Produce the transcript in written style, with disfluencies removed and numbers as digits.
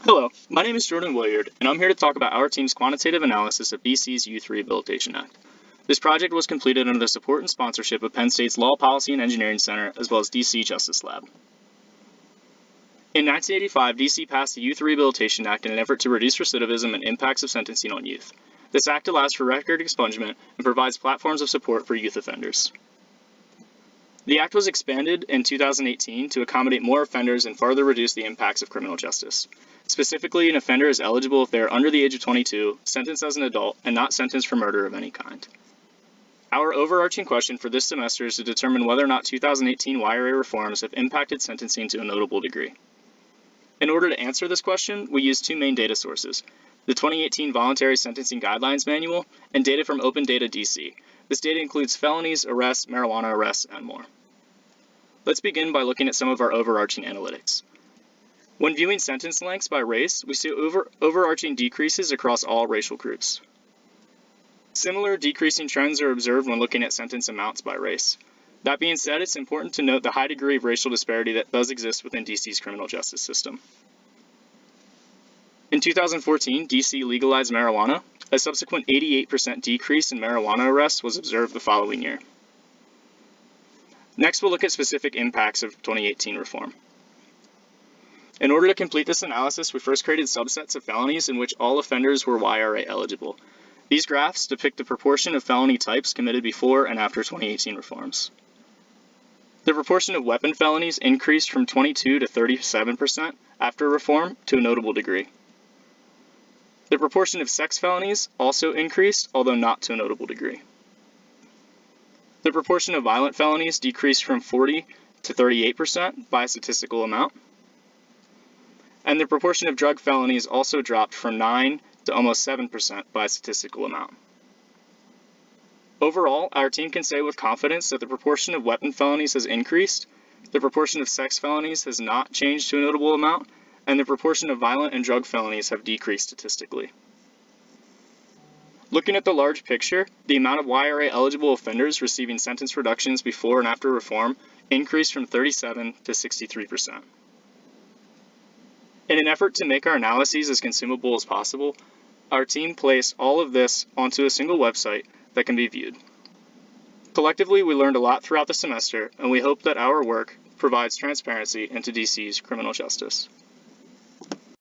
Hello, my name is Jordan Williard, and I'm here to talk about our team's quantitative analysis of BC's Youth Rehabilitation Act. This project was completed under the support and sponsorship of Penn State's Law, Policy, and Engineering Center, as well as DC Justice Lab. In 1985, DC passed the Youth Rehabilitation Act in an effort to reduce recidivism and impacts of sentencing on youth. This act allows for record expungement and provides platforms of support for youth offenders. The act was expanded in 2018 to accommodate more offenders and further reduce the impacts of criminal justice. Specifically, an offender is eligible if they are under the age of 22, sentenced as an adult, and not sentenced for murder of any kind. Our overarching question for this semester is to determine whether or not 2018 YRA reforms have impacted sentencing to a notable degree. In order to answer this question, we use two main data sources: the 2018 Voluntary Sentencing Guidelines Manual and data from Open Data DC. This data includes felonies, arrests, marijuana arrests, and more. Let's begin by looking at some of our overarching analytics. When viewing sentence lengths by race, we see overarching decreases across all racial groups. Similar decreasing trends are observed when looking at sentence amounts by race. That being said, it's important to note the high degree of racial disparity that does exist within DC's criminal justice system. In 2014, DC legalized marijuana. A subsequent 88% decrease in marijuana arrests was observed the following year. Next, we'll look at specific impacts of 2018 reform. In order to complete this analysis, we first created subsets of felonies in which all offenders were YRA eligible. These graphs depict the proportion of felony types committed before and after 2018 reforms. The proportion of weapon felonies increased from 22 to 37% after reform to a notable degree. The proportion of sex felonies also increased, although not to a notable degree. The proportion of violent felonies decreased from 40 to 38% by a statistical amount. And the proportion of drug felonies also dropped from 9 to almost 7% by a statistical amount. Overall, our team can say with confidence that the proportion of weapon felonies has increased, the proportion of sex felonies has not changed to a notable amount, and the proportion of violent and drug felonies have decreased statistically. Looking at the large picture, the amount of YRA eligible offenders receiving sentence reductions before and after reform increased from 37 to 63%. In an effort to make our analyses as consumable as possible, our team placed all of this onto a single website that can be viewed. Collectively, we learned a lot throughout the semester, and we hope that our work provides transparency into DC's criminal justice.